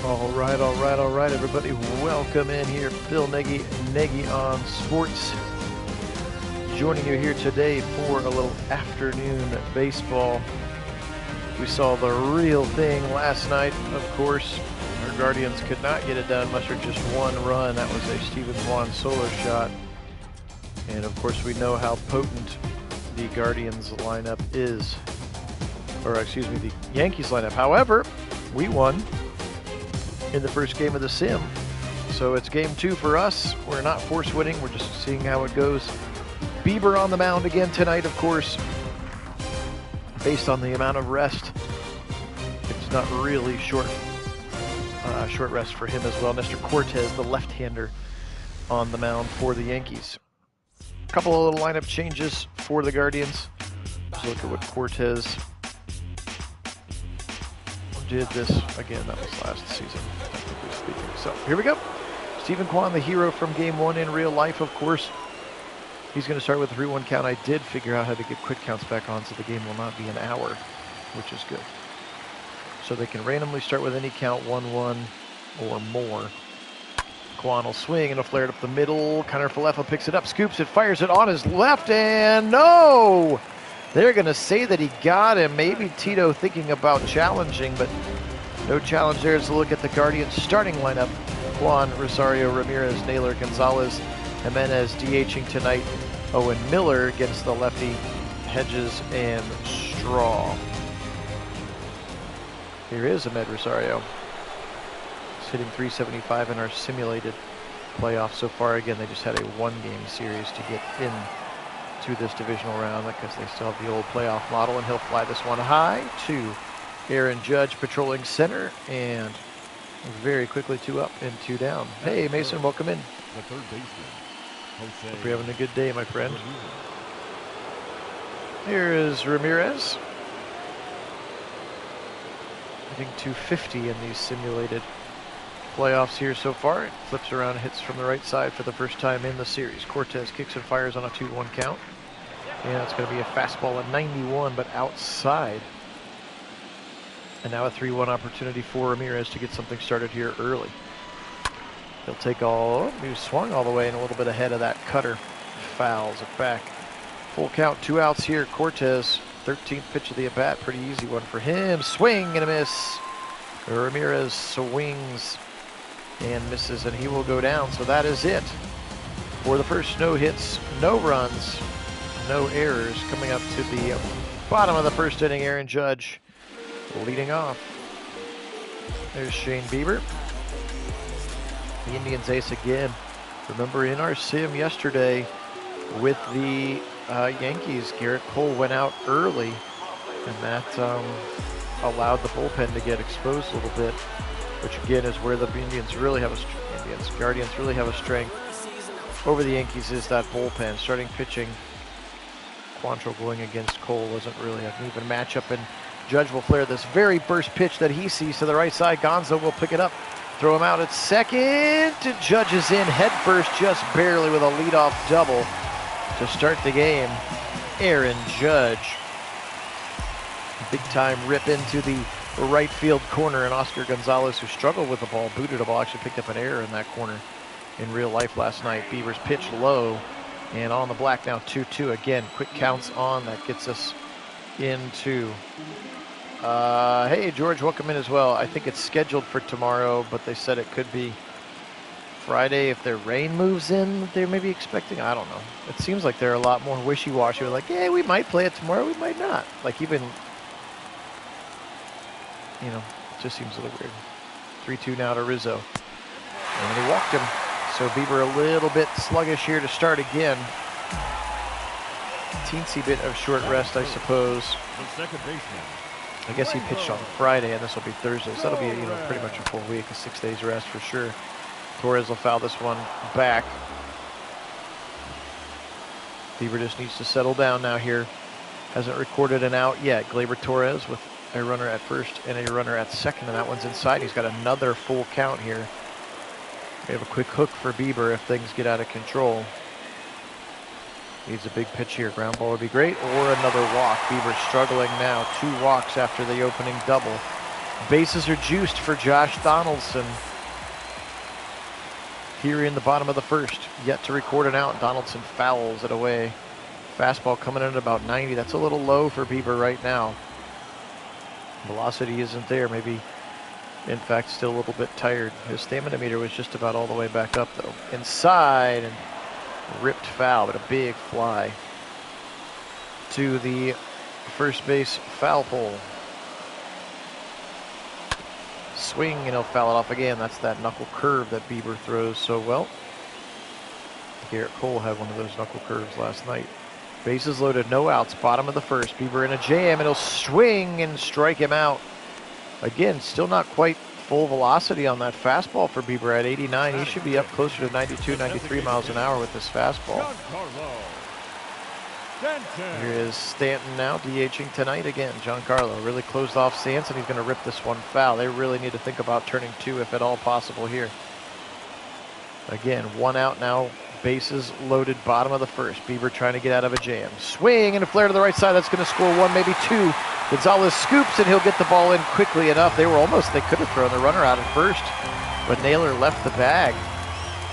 All right, everybody. Welcome in here. Phil Nagy, Nagy on Sports. Joining you here today for a little afternoon baseball. We saw the real thing last night, of course. Our Guardians could not get it done, mustered just one run. That was a Steven Kwan solo shot. And of course, we know how potent the Guardians lineup is. Or excuse me, the Yankees lineup. However, we won in the first game of the sim. So it's game 2 for us. We're not force winning. We're just seeing how it goes. Bieber on the mound again tonight, of course. Based on the amount of rest, it's not really short rest for him as well. Nestor Cortez, the left-hander, on the mound for the Yankees. A couple of little lineup changes for the Guardians. Let's look at what Cortez did this again. That was last season, technically speaking. So here we go. Steven Kwan, the hero from game 1 in real life, of course. He's going to start with a 3-1 count. I did figure out how to get quick counts back on, so the game will not be an hour, which is good. So they can randomly start with any count, 1-1 or more. Kwan will swing and he'll flare it up the middle. Connor Falefa picks it up, scoops it, fires it on his left, and no! They're going to say that he got him. Maybe Tito thinking about challenging, but no challenge there. As a look at the Guardians starting lineup. Kwan, Rosario, Ramirez, Naylor, Gonzalez, Jimenez DHing tonight. Owen Miller against the lefty, Hedges and Straw. Here is Ahmed Rosario. He's hitting .375 in our simulated playoffs so far. Again, they just had a 1-game series to get in to this divisional round because they still have the old playoff model, and he'll fly this one high to Aaron Judge patrolling center, and very quickly 2 up and 2 down. Hey Mason, welcome in. The third baseman, Jose. Hope you're having a good day, my friend. Here is Ramirez. Hitting .250 in these simulated playoffs here so far. It flips around, hits from the right side for the first time in the series. Cortez kicks and fires on a 2-1 count. Yeah, it's going to be a fastball at 91, but outside. And now a 3-1 opportunity for Ramirez to get something started here early. He'll take he swung all the way and a little bit ahead of that cutter. Fouls it back. Full count, 2 outs here. Cortez, 13th pitch of the at-bat. Pretty easy one for him. Swing and a miss. Ramirez swings and misses, and he will go down. So that is it for the first. No hits, no runs, no errors. Coming up to the bottom of the first inning, Aaron Judge leading off. There's Shane Bieber, the Indians ace again. Remember in our sim yesterday with the Yankees, Garrett Cole went out early, and that allowed the bullpen to get exposed a little bit, which again is where the Guardians really have a strength over the Yankees, is that bullpen. Starting pitching, Quantrill going against Cole wasn't really an even matchup, and Judge will flare this very burst pitch that he sees to the right side. Gonzo will pick it up, throw him out at second. Judge is in head first, just barely, with a leadoff double to start the game. Aaron Judge. Big time rip into the right field corner, and Oscar Gonzalez, who struggled with the ball, booted a ball, actually picked up an error in that corner in real life last night. Bieber's pitch low and on the black now. 2-2 again. Quick counts on. That gets us into hey George, welcome in as well. I think it's scheduled for tomorrow, but they said it could be Friday if their rain moves in. They may be expecting, I don't know. It seems like they're a lot more wishy-washy. Like, yeah, we might play it tomorrow, we might not. Like, even, you know, it just seems a little weird. 3-2 now to Rizzo, and he walked him. So Bieber a little bit sluggish here to start again. Teensy bit of short rest, I suppose. The second baseman. I guess he pitched on Friday, and this will be Thursday, so that'll be, you know, pretty much a full week, a 6 days rest for sure. Torres will foul this one back. Bieber just needs to settle down now here. Hasn't recorded an out yet. Gleyber Torres with a runner at first and a runner at second, and that one's inside. He's got another full count here. We have a quick hook for Bieber if things get out of control. Needs a big pitch here. Ground ball would be great, or another walk. Bieber struggling now. 2 walks after the opening double. Bases are juiced for Josh Donaldson here in the bottom of the first. Yet to record an out. Donaldson fouls it away. Fastball coming in at about 90. That's a little low for Bieber right now. Velocity isn't there. Maybe, in fact, still a little bit tired. His stamina meter was just about all the way back up, though. Inside, and ripped foul, but a big fly to the first base foul pole. Swing, and he'll foul it off again. That's that knuckle curve that Bieber throws so well. Garrett Cole had one of those knuckle curves last night. Bases loaded, no outs, bottom of the first. Bieber in a jam, and he'll swing and strike him out. Again, still not quite full velocity on that fastball for Bieber at 89. He should be up closer to 92, 93 miles an hour with this fastball. Here is Stanton now, DHing tonight again. Giancarlo really closed off Stanton. He's going to rip this one foul. They really need to think about turning two if at all possible here. Again, one out now. Bases loaded, bottom of the first. Bieber trying to get out of a jam. Swing and a flare to the right side. That's going to score one, maybe two. Gonzalez scoops and he'll get the ball in quickly enough. They could have thrown the runner out at first, but Naylor left the bag,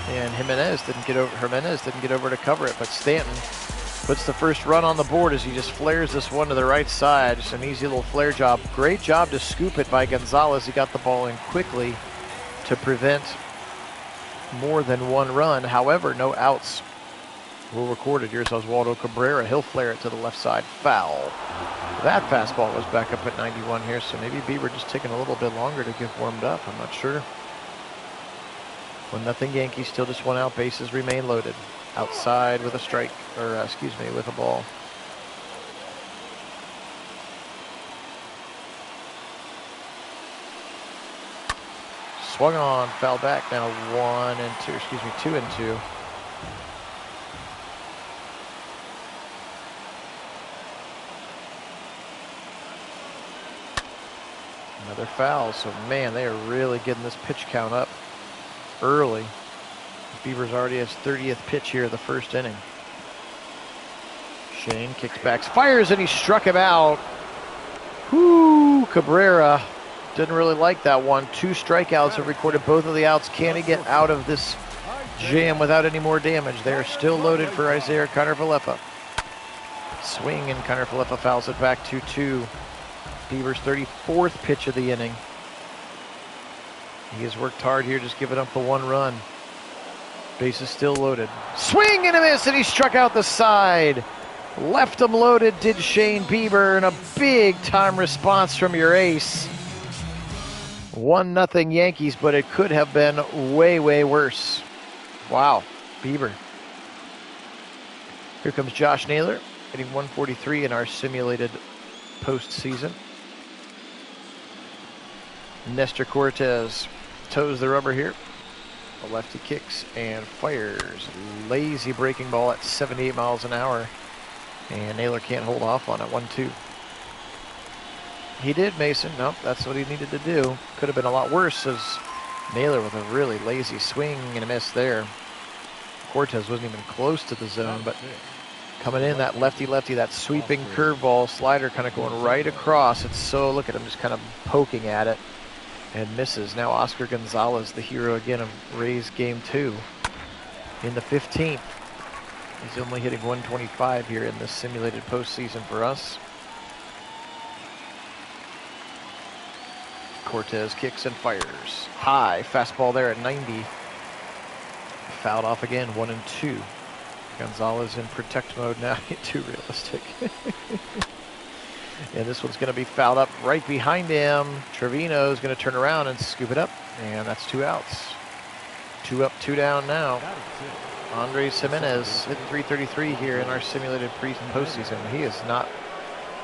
and Jimenez didn't get over to cover it. But Stanton puts the first run on the board as he just flares this one to the right side. Just an easy little flare job. Great job to scoop it by Gonzalez. He got the ball in quickly to prevent more than one run. However, no outs were recorded. Here's Oswaldo Cabrera. He'll flare it to the left side. Foul. That fastball was back up at 91 here, so maybe Bieber just taking a little bit longer to get warmed up. I'm not sure. 1-0 Yankees, still just one out. Bases remain loaded. Outside with a strike, or with a ball. Swung on, foul back, now 2 and 2. Another foul, so man, they are really getting this pitch count up early. Bieber's already his 30th pitch here of the first inning. Shane kicks back, fires, and he struck him out. Whoo, Cabrera didn't really like that one. 2 strikeouts have recorded both of the outs. Can he get out of this jam without any more damage? They are still loaded for Isaiah Kiner-Falefa. Swing, and Kiner-Falefa fouls it back 2-2. Bieber's 34th pitch of the inning. He has worked hard here, just giving up the one run. Base is still loaded. Swing and a miss, and he struck out the side. Left him loaded, did Shane Bieber, and a big-time response from your ace. 1-0 Yankees, but it could have been way, way worse. Wow, Bieber. Here comes Josh Naylor, hitting 143 in our simulated postseason. Nestor Cortez toes the rubber here. The lefty kicks and fires. Lazy breaking ball at 78 miles an hour. And Naylor can't hold off on it. 1-2. He did, Mason. Nope, that's what he needed to do. Could have been a lot worse, as Naylor with a really lazy swing and a miss there. Cortez wasn't even close to the zone, but coming in, that lefty-lefty, that sweeping curveball slider kind of going right across. It's so, look at him just kind of poking at it and misses. Now Oscar Gonzalez, the hero again of Rays Game 2 in the 15th. He's only hitting 125 here in this simulated postseason for us. Cortez kicks and fires. High fastball there at 90. Fouled off again, 1-2. Gonzalez in protect mode now. Too realistic. And this one's going to be fouled up right behind him. Trevino's going to turn around and scoop it up. And that's 2 outs. 2 up, 2 down now. Andres Jimenez hit 333 here in our simulated postseason. He is not.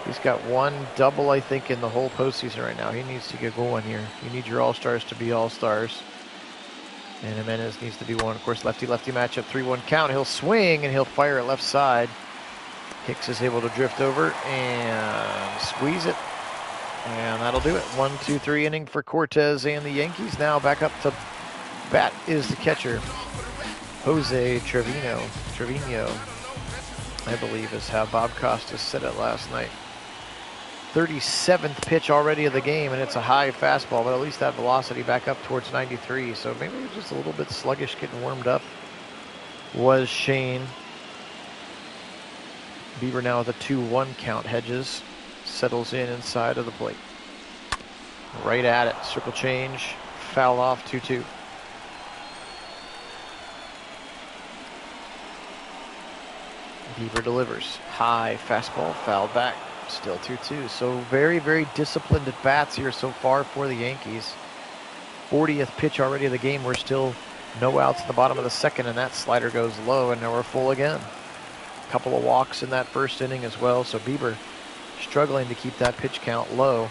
He's got 1 double, I think, in the whole postseason right now. He needs to get going here. You need your all-stars to be all-stars. And Jimenez needs to be one. Of course, lefty-lefty matchup, 3-1 count. He'll swing and he'll fire it left side. Hicks is able to drift over and squeeze it. And that'll do it. 1-2-3 inning for Cortez and the Yankees. Now back up to bat is the catcher, Jose Trevino, I believe is how Bob Costas said it last night. 37th pitch already of the game, and it's a high fastball, but at least that velocity back up towards 93. So maybe it was just a little bit sluggish getting warmed up. Was Shane. Bieber now with a 2-1 count. Hedges settles in inside of the plate. Right at it. Circle change. Foul off. 2-2. Bieber delivers. High fastball. Fouled back. Still 2-2. So very, very disciplined at bats here so far for the Yankees. 40th pitch already of the game. We're still no outs in the bottom of the second, and that slider goes low, and now we're full again. A couple of walks in that first inning as well. So Bieber struggling to keep that pitch count low.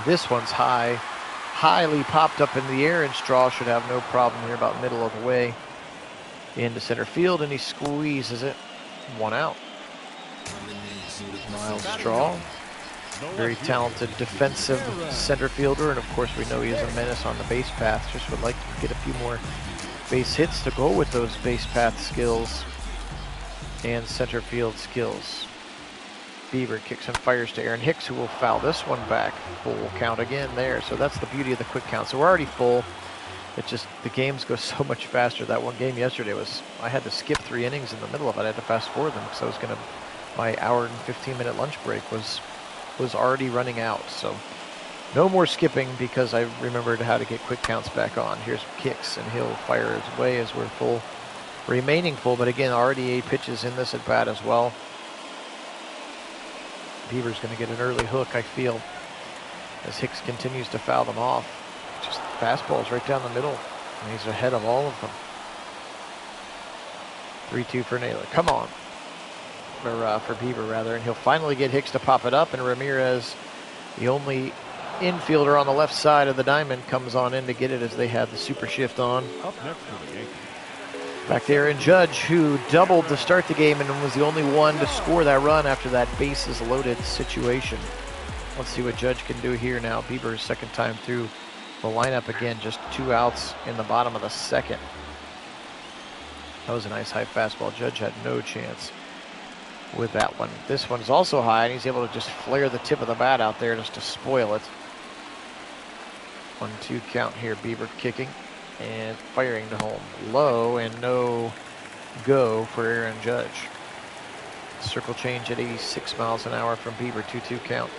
This one's high. Highly popped up in the air, and Straw should have no problem here about middle of the way into center field, and he squeezes it. 1 out. Miles Straw, very talented defensive center fielder, and of course we know he is a menace on the base path. Just would like to get a few more base hits to go with those base path skills and center field skills. Bieber kicks and fires to Aaron Hicks, who will foul this one back. Full count again there. So that's the beauty of the quick count. So we're already full. It's just the games go so much faster. That one game yesterday was, I had to skip 3 innings in the middle of it. I had to fast forward them because I was going to, my hour and 15-minute lunch break was already running out. So no more skipping because I remembered how to get quick counts back on. Here's Hicks, and he'll fire his way as we're full, remaining full. But again, already 8 pitches in this at bat as well. Bieber's going to get an early hook, I feel, as Hicks continues to foul them off. Just fastballs right down the middle, and he's ahead of all of them. 3-2 for Naylor. Come on. For Bieber, rather. And he'll finally get Hicks to pop it up, and Ramirez, the only infielder on the left side of the diamond, comes on in to get it as they have the super shift on. Up next for the Yankees. Back there in Judge, who doubled to start the game and was the only one to score that run after that bases loaded situation. Let's see what Judge can do here now. Bieber's second time through the lineup again, just 2 outs in the bottom of the second. That was a nice high fastball. Judge had no chance with that one. This one's also high, and he's able to just flare the tip of the bat out there just to spoil it. 1-2 count here. Bieber kicking and firing to home. Low, and no go for Aaron Judge. Circle change at 86 miles an hour from Bieber. 2-2 count.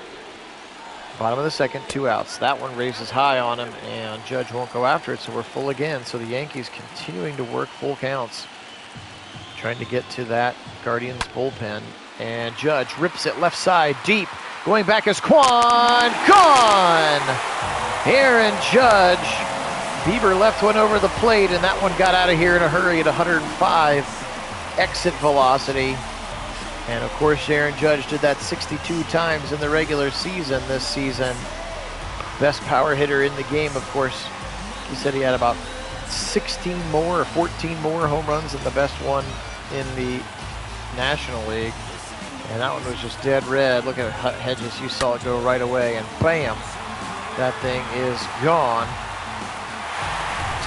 Bottom of the second, 2 outs. That one raises high on him, and Judge won't go after it, so we're full again. So the Yankees continuing to work full counts, trying to get to that Guardians bullpen. And Judge rips it left side deep. Going back is Quan. Gone! Aaron Judge. Bieber left one over the plate, and that one got out of here in a hurry at 105 exit velocity. And of course, Aaron Judge did that 62 times in the regular season this season. Best power hitter in the game, of course. He said he had about 16 more or 14 more home runs than the best one in the National League. And that one was just dead red. Look at Hedges, you saw it go right away, and bam, that thing is gone.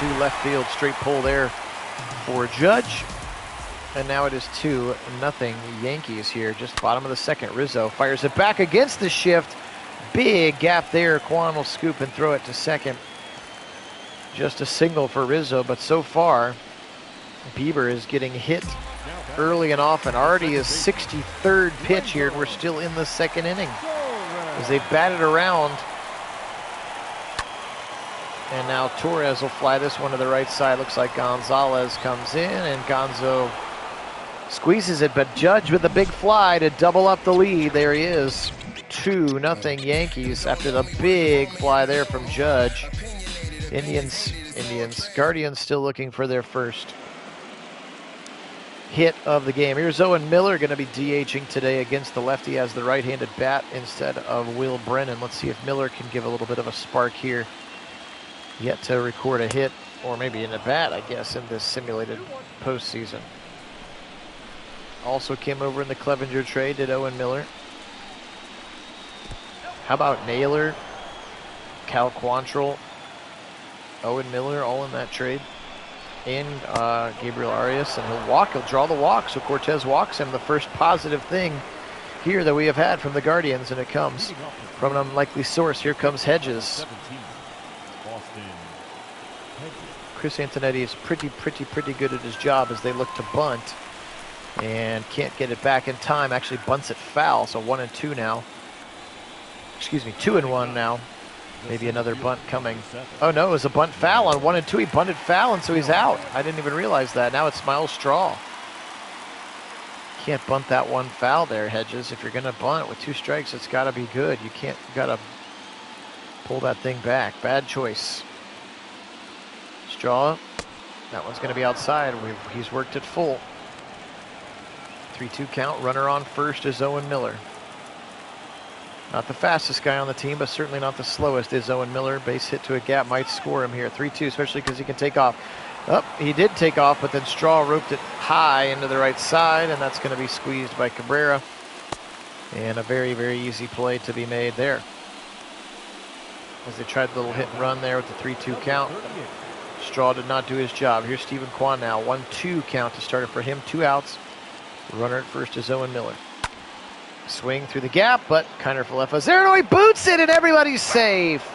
To left field, straight pull there for Judge. And now it is 2-0 Yankees here, just bottom of the second. Rizzo fires it back against the shift. Big gap there. Quan will scoop and throw it to second. Just a single for Rizzo, but so far, Bieber is getting hit early and often. Already his 63rd pitch here, and we're still in the second inning as they batted around. And now Torres will fly this one to the right side. Looks like Gonzalez comes in, and Gonzo squeezes it, but Judge with a big fly to double up the lead. There he is. 2-0 Yankees after the big fly there from Judge. Guardians still looking for their first hit of the game. Here's Owen Miller, going to be DHing today against the lefty as the right-handed bat instead of Will Brennan. Let's see if Miller can give a little bit of a spark here. Yet to record a hit, or maybe an at-bat, I guess, in this simulated postseason. Also came over in the Clevenger trade, did Owen Miller. How about Naylor, Cal Quantrill, Owen Miller, all in that trade? And Gabriel Arias, and he'll draw the walk, so Cortez walks him. The first positive thing here that we have had from the Guardians, and it comes from an unlikely source. Here comes Hedges. 17, Austin Hedges. Chris Antonetti is pretty good at his job as they look to bunt and can't get it back in time. Actually bunts it foul, so 1-2 now. Excuse me, 2-1 now. Maybe another bunt coming. Oh no, it was a bunt foul on 1-2. He bunted foul, and so he's out. I didn't even realize that. Now it's Miles Straw. Can't bunt that one foul there, Hedges. If you're gonna bunt with 2 strikes, it's gotta be good. You gotta pull that thing back. Bad choice. Straw, that one's gonna be outside. He's worked it full. 3-2 count, runner on first is Owen Miller. Not the fastest guy on the team, but certainly not the slowest is Owen Miller. Base hit to a gap might score him here. 3-2, especially because he can take off. Oh, he did take off, but then Straw roped it high into the right side, and that's going to be squeezed by Cabrera. And a very easy play to be made there. As they tried the little hit and run there with the 3-2 count. Straw did not do his job. Here's Stephen Kwan now. 1-2 count to start it for him. 2 outs. The runner at first is Owen Miller. Swing through the gap, but Kiner Falefa's there. No, he boots it, and everybody's safe.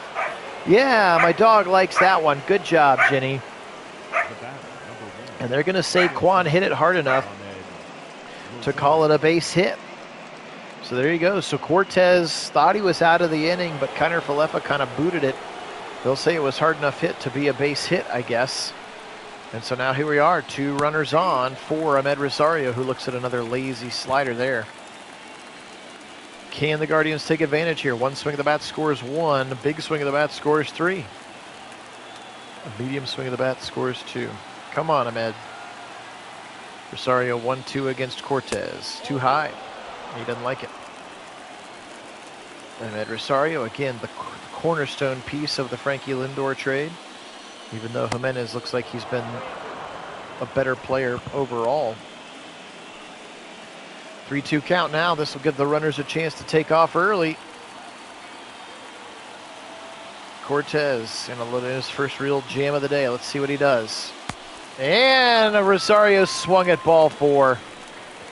Yeah, my dog likes that one. Good job, Jenny. And they're going to say Kwan hit it hard enough to call it a base hit. So there you go. So Cortez thought he was out of the inning, but Kiner Falefa kind of booted it. They'll say it was hard enough hit to be a base hit, I guess. And so now here we are, 2 runners on for Ahmed Rosario, who looks at another lazy slider there. Can the Guardians take advantage here? 1 swing of the bat scores 1. A big swing of the bat scores 3. A medium swing of the bat scores 2. Come on, Ahmed. Rosario 1-2 against Cortez. Too high. He doesn't like it. Ahmed Rosario, again, the cornerstone piece of the Frankie Lindor trade. Even though Jimenez looks like he's been a better player overall. 3-2 count now. This will give the runners a chance to take off early. Cortez in his first real jam of the day. Let's see what he does. And Rosario swung at ball 4.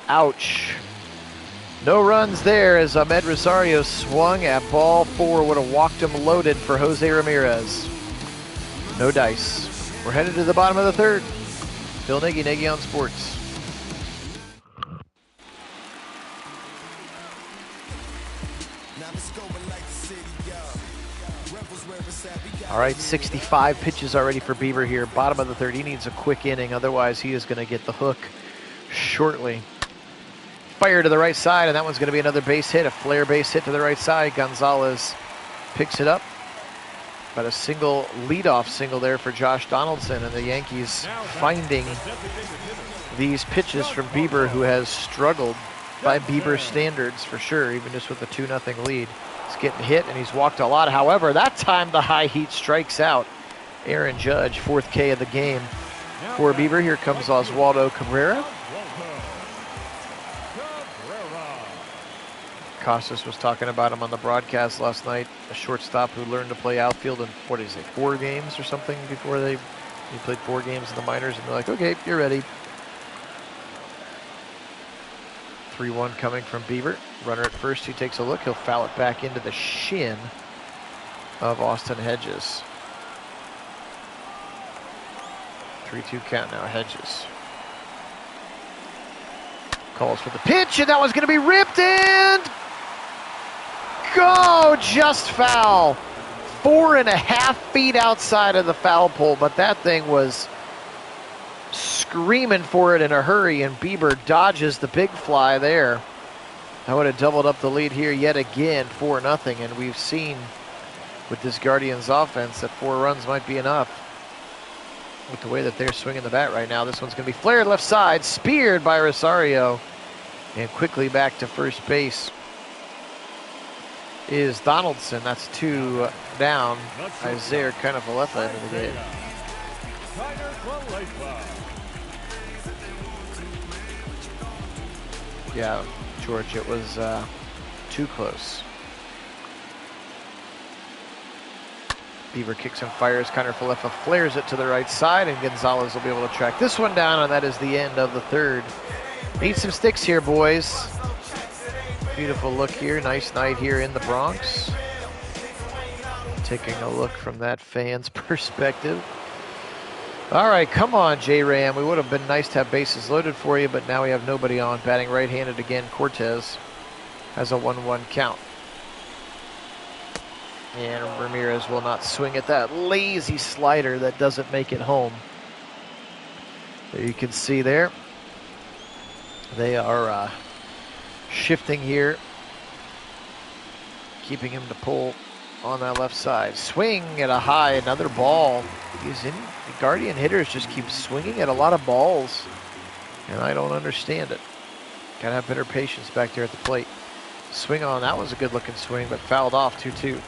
Ouch. No runs there as Ahmed Rosario swung at ball 4. Would have walked him loaded for Jose Ramirez. No dice. We're headed to the bottom of the 3rd. Phil Nagy, Nagy on Sports. All right, 65 pitches already for Bieber here. Bottom of the 3rd. He needs a quick inning. Otherwise, he is going to get the hook shortly. Fire to the right side, and that one's going to be another base hit. A flare base hit to the right side. Gonzalez picks it up. But a single leadoff single there for Josh Donaldson, and the Yankees finding these pitches from Bieber, who has struggled by Bieber standards for sure, even just with a 2-0 lead. He's getting hit, and he's walked a lot. However, that time the high heat strikes out Aaron Judge, 4th K of the game for Bieber. Here comes Oswaldo Cabrera. Costas was talking about him on the broadcast last night, a shortstop who learned to play outfield in, 4 games or something before he played 4 games in the minors, and they're like, okay, you're ready. 3-1 coming from Bieber. Runner at first, he takes a look. He'll foul it back into the shin of Austin Hedges. 3-2 count now, Hedges. Calls for the pitch, and that one's going to be ripped and go! Just foul. 4.5 feet outside of the foul pole, but that thing was screaming for it in a hurry, and Bieber dodges the big fly there. That would have doubled up the lead here yet again, 4-0, and we've seen with this Guardians offense that 4 runs might be enough. With the way that they're swinging the bat right now, this one's going to be flared left side, speared by Rosario, and quickly back to first base is Donaldson. That's 2 down. Isaiah Kiner Falefa into the game. Yeah, George, it was too close. Bieber kicks and fires. Kiner Falefa flares it to the right side, and Gonzalez will be able to track this one down, and that is the end of the 3rd. Need some sticks here, boys. Beautiful look here. Nice night here in the Bronx. Taking a look from that fan's perspective. All right, come on, J-Ram. We would have been nice to have bases loaded for you, but now we have nobody on. Batting right-handed again, Cortez has a 1-1 count. And Ramirez will not swing at that lazy slider that doesn't make it home. There you can see there. They are shifting here, keeping him to pull on that left side. Swing at a high, another ball. The Guardian hitters just keep swinging at a lot of balls, and I don't understand it. Gotta have better patience back there at the plate. Swing on, that was a good looking swing, but fouled off 2-2.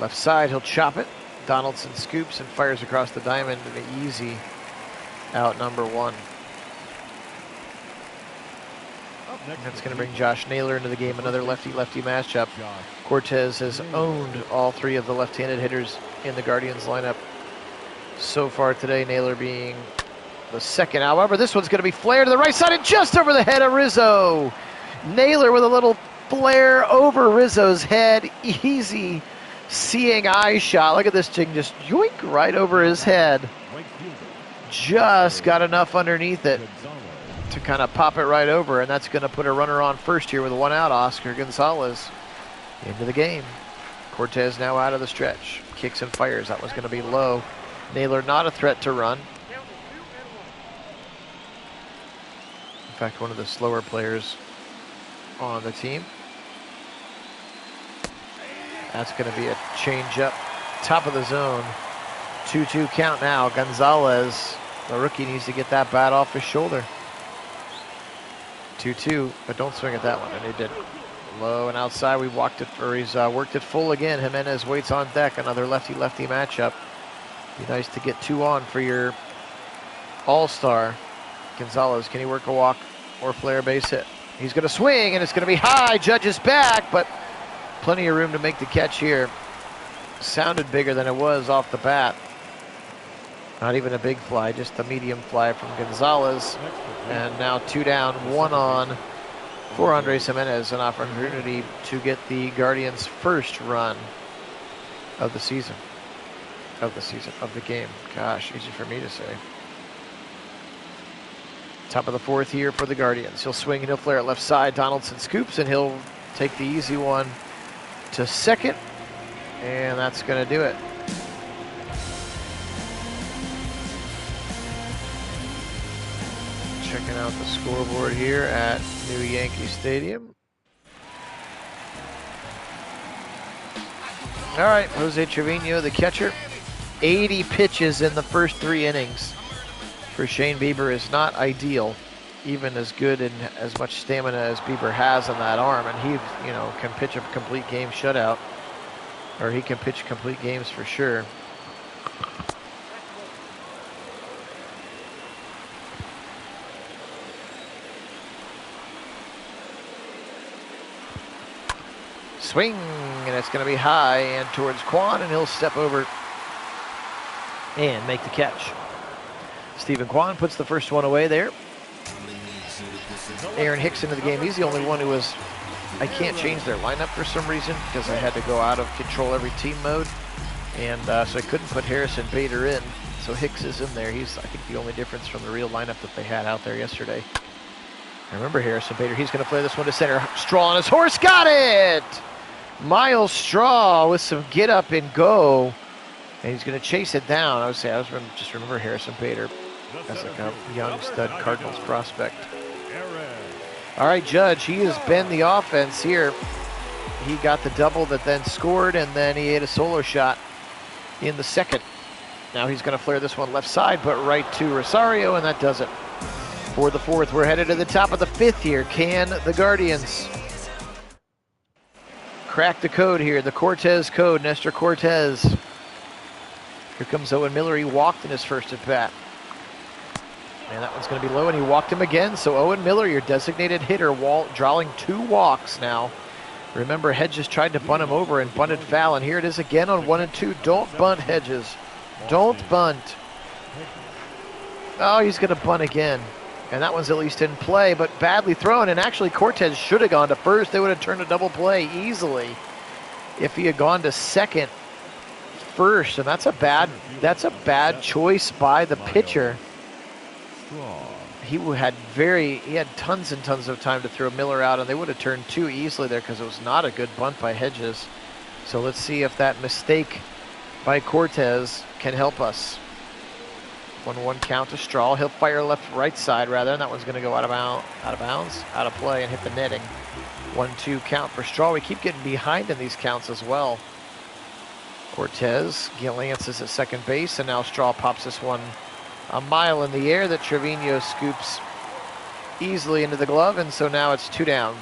Left side, he'll chop it. Donaldson scoops and fires across the diamond in an easy out number 1. That's going to bring Josh Naylor into the game, another lefty-lefty matchup. Cortez has owned all 3 of the left-handed hitters in the Guardians lineup so far today, Naylor being the second. However, this one's going to be flared to the right side and just over the head of Rizzo. Naylor with a little flare over Rizzo's head. Easy seeing eye shot. Look at this thing just yoink right over his head. Just got enough underneath it to kind of pop it right over, and that's going to put a runner on first here with a 1 out. Oscar Gonzalez into the game. Cortez now out of the stretch. Kicks and fires. That was going to be low. Naylor not a threat to run. In fact, one of the slower players on the team. That's going to be a changeup. Top of the zone. 2-2 count now. Gonzalez, the rookie, needs to get that bat off his shoulder. 2-2, but don't swing at that one, and he did. Low and outside, we walked it, or he's worked it full again. Jimenez waits on deck, another lefty-lefty matchup. Be nice to get 2 on for your all-star. Gonzalez, can he work a walk or flare a base hit? He's going to swing, and it's going to be high. Judge is back, but plenty of room to make the catch here. Sounded bigger than it was off the bat. Not even a big fly, just a medium fly from Gonzalez. And now 2 down, 1 on for Andres Jimenez. An opportunity to get the Guardians' first run of the season. Of the game. Gosh, easy for me to say. Top of the 4th here for the Guardians. He'll swing and he'll flare it left side. Donaldson scoops and he'll take the easy one to second. And that's going to do it. Checking out the scoreboard here at New Yankee Stadium. All right, Jose Trevino, the catcher. 80 pitches in the first 3 innings for Shane Bieber is not ideal, even as good and as much stamina as Bieber has on that arm. And he, you know, can pitch a complete game shutout, or he can pitch complete games for sure. Swing, and it's going to be high and towards Kwan, and he'll step over and make the catch. Stephen Kwan puts the first one away there. Aaron Hicks into the game. He's the only one who was, I can't change their lineup for some reason because I had to go out of control every team mode. And so I couldn't put Harrison Bader in. So Hicks is in there. He's, I think, the only difference from the real lineup that they had out there yesterday. I remember Harrison Bader. He's going to play this one to center. Straw on his horse. Got it! Miles Straw with some get up and go. And he's going to chase it down. I would say, just remember Harrison Bader as like a young stud Cardinals prospect. All right, Judge, he has been the offense here. He got the double that then scored, and then he hit a solo shot in the second. Now he's going to flare this one left side, but right to Rosario, and that does it. For the 4th, we're headed to the top of the 5th here. Can the Guardians crack the code here? The Cortez code, Nestor Cortez. Here comes Owen Miller. He walked in his first at bat. And that one's going to be low, and he walked him again. So Owen Miller, your designated hitter, drawing 2 walks now. Remember, Hedges tried to bunt him over and bunted foul, and here it is again on 1 and 2. Don't bunt, Hedges. Don't bunt. Oh, he's going to bunt again. And that one's at least in play, but badly thrown. And actually, Cortez should have gone to first. They would have turned a double play easily if he had gone to second first. And that's a bad choice by the pitcher. He had tons and tons of time to throw Miller out, and they would have turned two easily there because it was not a good bunt by Hedges. So let's see if that mistake by Cortez can help us. 1-1 count to Straw. He'll fire right side rather, and that one's going to go out of bounds, out of play, and hit the netting. 1-2 count for Straw. We keep getting behind in these counts as well. Cortez glances at second base, and now Straw pops this one a mile in the air that Trevino scoops easily into the glove, and so now it's 2 down.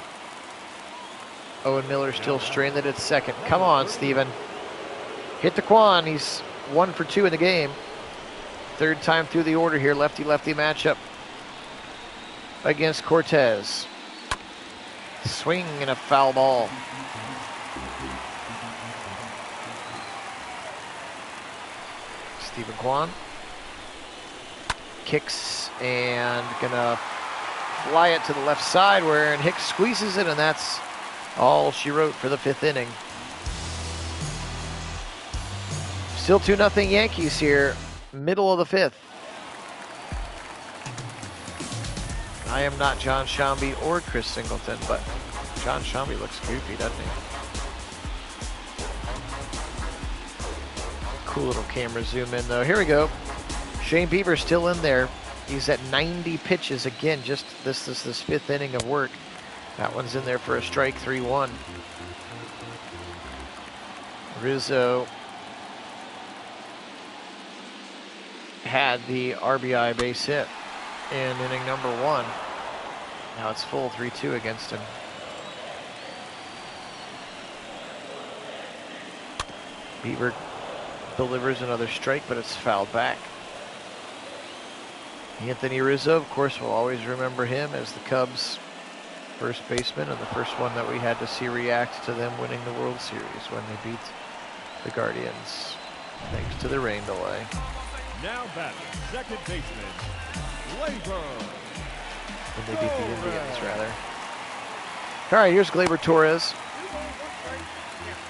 Owen Miller still stranded at second. Come on, Steven. Hit the Quan. He's 1 for 2 in the game. Third time through the order here, lefty-lefty matchup against Cortez. Swing and a foul ball. Steven Kwan kicks and gonna fly it to the left side where Hicks squeezes it, and that's all she wrote for the 5th inning. Still 2-0 Yankees here. Middle of the 5th. I am not John Shambi or Chris Singleton, but John Shambi looks goofy, doesn't he? Cool little camera zoom in though. Here we go. Shane Bieber's still in there. He's at 90 pitches again. Just this is his 5th inning of work. That one's in there for a strike. 3-1. Rizzo had the RBI base hit in inning number 1. Now it's full 3-2 against him. Bieber delivers another strike, but it's fouled back. Anthony Rizzo, of course, we'll always remember him as the Cubs' first baseman and the first one that we had to see react to them winning the World Series when they beat the Guardians, thanks to the rain delay. Now batting, second baseman, Gleyber. When they beat the Indians, rather. All right, here's Gleyber Torres.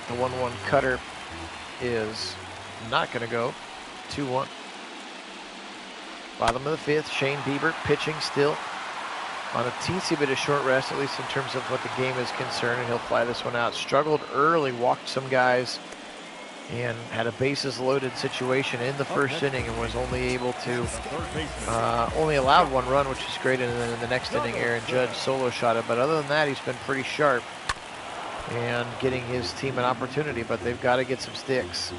The 1-1 cutter is not going to go. 2-1. Bottom of the 5th, Shane Bieber pitching still on a teensy bit of short rest, at least in terms of what the game is concerned, and he'll fly this one out. Struggled early, walked some guys, and had a bases loaded situation in the first inning and was only able to, only allowed 1 run, which is great, and then in the next inning, Aaron Judge solo shot it. But other than that, he's been pretty sharp and getting his team an opportunity, but they've got to get some sticks.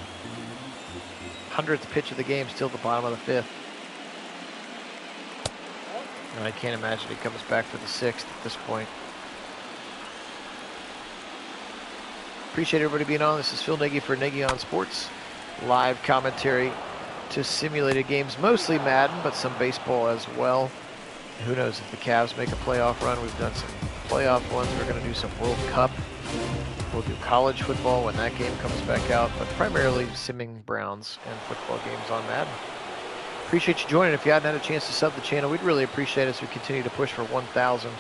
100th pitch of the game, still at the bottom of the 5th. And I can't imagine he comes back for the 6th at this point. Appreciate everybody being on. This is Phil Nagy for Nagy on Sports. Live commentary to simulated games, mostly Madden, but some baseball as well. Who knows if the Cavs make a playoff run. We've done some playoff ones. We're going to do some World Cup. We'll do college football when that game comes back out, but primarily simming Browns and football games on Madden. Appreciate you joining. If you hadn't had a chance to sub the channel, we'd really appreciate it as we continue to push for 1,000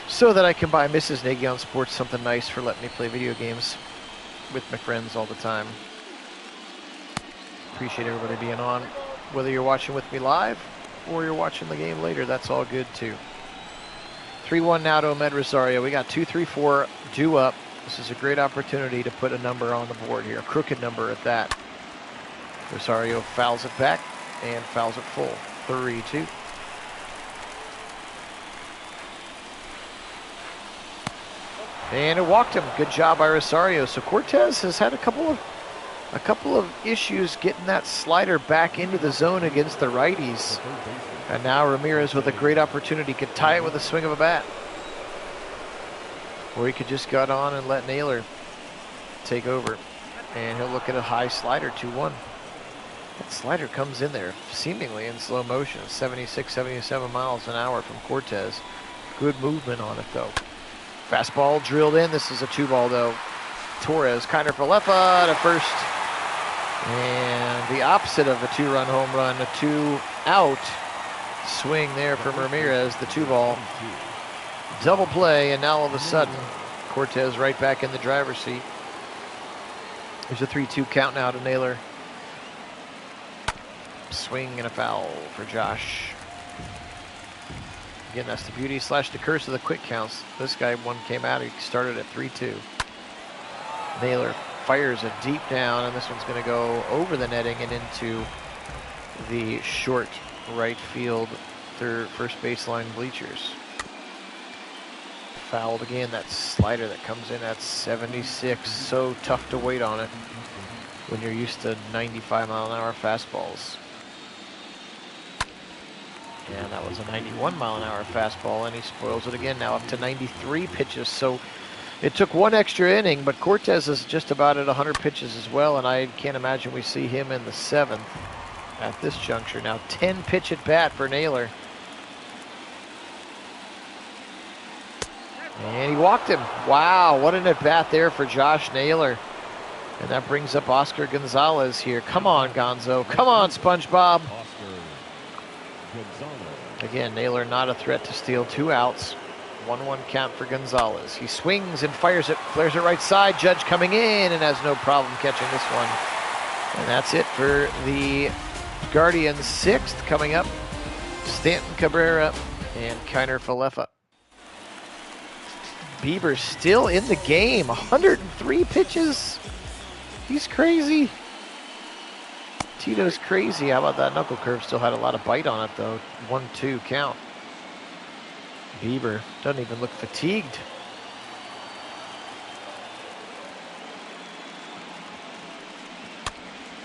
so that I can buy Mrs. Nagy on Sports something nice for letting me play video games with my friends all the time. Appreciate everybody being on. Whether you're watching with me live or you're watching the game later, that's all good too. 3-1 now to Ahmed Rosario. We got 2-3-4 due up. This is a great opportunity to put a number on the board here, a crooked number at that. Rosario fouls it back and fouls it full. 3-2. And it walked him. Good job by Rosario. So Cortez has had a couple of issues getting that slider back into the zone against the righties. And now Ramirez with a great opportunity could tie it with a swing of a bat. Or he could just get on and let Naylor take over. And he'll look at a high slider, 2-1. That slider comes in there seemingly in slow motion, 76, 77 miles an hour from Cortez. Good movement on it though. Fastball drilled in. This is a 2-ball though. Torres, Kiner for left to first. And the opposite of a 2-run home run, a 2-out swing there from Ramirez, the 2-ball. Double play, and now all of a sudden, Cortes right back in the driver's seat. There's a 3-2 count now to Naylor. Swing and a foul for Josh. Again, that's the beauty / the curse of the quick counts. This guy, one came out, he started at 3-2. Naylor fires it deep down, and this one's going to go over the netting and into the short right field first baseline bleachers. Fouled again. That slider that comes in at 76. So tough to wait on it when you're used to 95-mile-an-hour fastballs. And that was a 91-mile-an-hour fastball, and he spoils it again, now up to 93 pitches. So it took one extra inning, but Cortes is just about at 100 pitches as well, and I can't imagine we see him in the 7th at this juncture. Now 10 pitch at bat for Naylor. And he walked him. Wow, what an at bat there for Josh Naylor. And that brings up Oscar Gonzalez here. Come on, Gonzo. Come on, SpongeBob. Again, Naylor not a threat to steal, 2 outs. 1-1 count for Gonzalez. He swings and fires it, flares it right side. Judge coming in and has no problem catching this one. And that's it for the Guardians. 6th coming up. Stanton Cabrera and Kiner Falefa. Bieber still in the game. 103 pitches. He's crazy. Tito's crazy. How about that knuckle curve? Still had a lot of bite on it, though. 1-2 count. Bieber doesn't even look fatigued.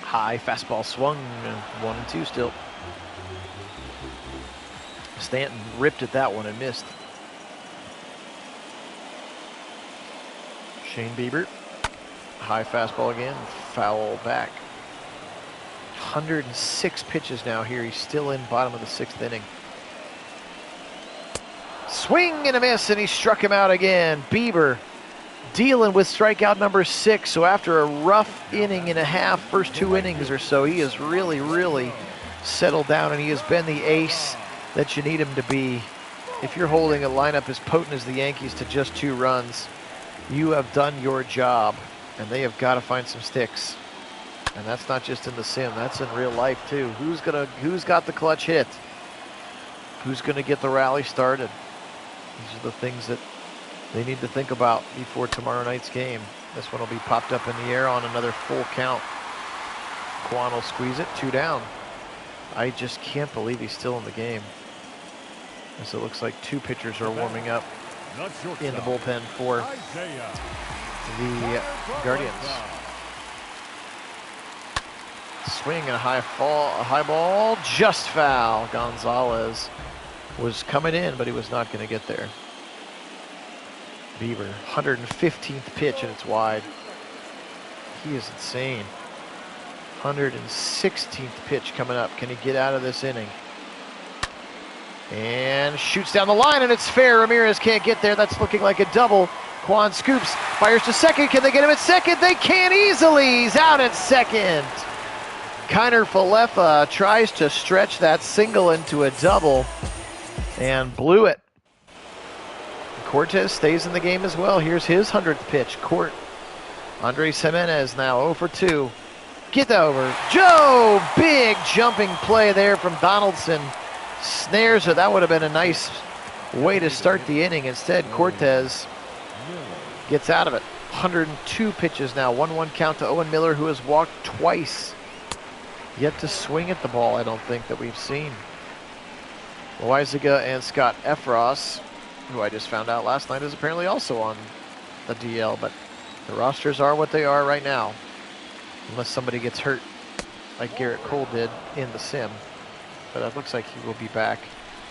High fastball swung. 1-2 still. Stanton ripped at that one and missed. Shane Bieber. High fastball again. Foul back. 106 pitches now here. He's still in bottom of the 6th inning. Swing and a miss, and he struck him out again. Bieber dealing with strikeout number 6. So after a rough inning and a half, first 2 innings or so, he has really, really settled down, and he has been the ace that you need him to be. If you're holding a lineup as potent as the Yankees to just 2 runs, you have done your job, and they have got to find some sticks. And that's not just in the sim, that's in real life too. Who's got the clutch hit? Who's gonna get the rally started? These are the things that they need to think about before tomorrow night's game. This one will be popped up in the air on another full count. Kwan will squeeze it, 2 down. I just can't believe he's still in the game. As it looks like 2 pitchers are warming up in the bullpen for the Guardians. Swing and a high ball, just foul. Gonzalez was coming in, but he was not going to get there. Bieber, 115th pitch, and it's wide. He is insane. 116th pitch coming up. Can he get out of this inning? And shoots down the line, and it's fair. Ramirez can't get there. That's looking like a double. Kwan scoops, fires to second. Can they get him at second? They can easily. He's out at second. Kiner Falefa tries to stretch that single into a double and blew it. Cortes stays in the game as well. Here's his 100th pitch. Andres Jimenez now 0 for 2. Get over. Joe! Big jumping play there from Donaldson. Snares it. That would have been a nice way to start the inning. Instead, Cortes gets out of it. 102 pitches now. 1-1 count to Owen Miller, who has walked twice. Yet to swing at the ball, I don't think, that we've seen. Loizaga and Scott Efros, who I just found out last night is apparently also on the DL, but the rosters are what they are right now. Unless somebody gets hurt like Garrett Cole did in the sim. But it looks like he will be back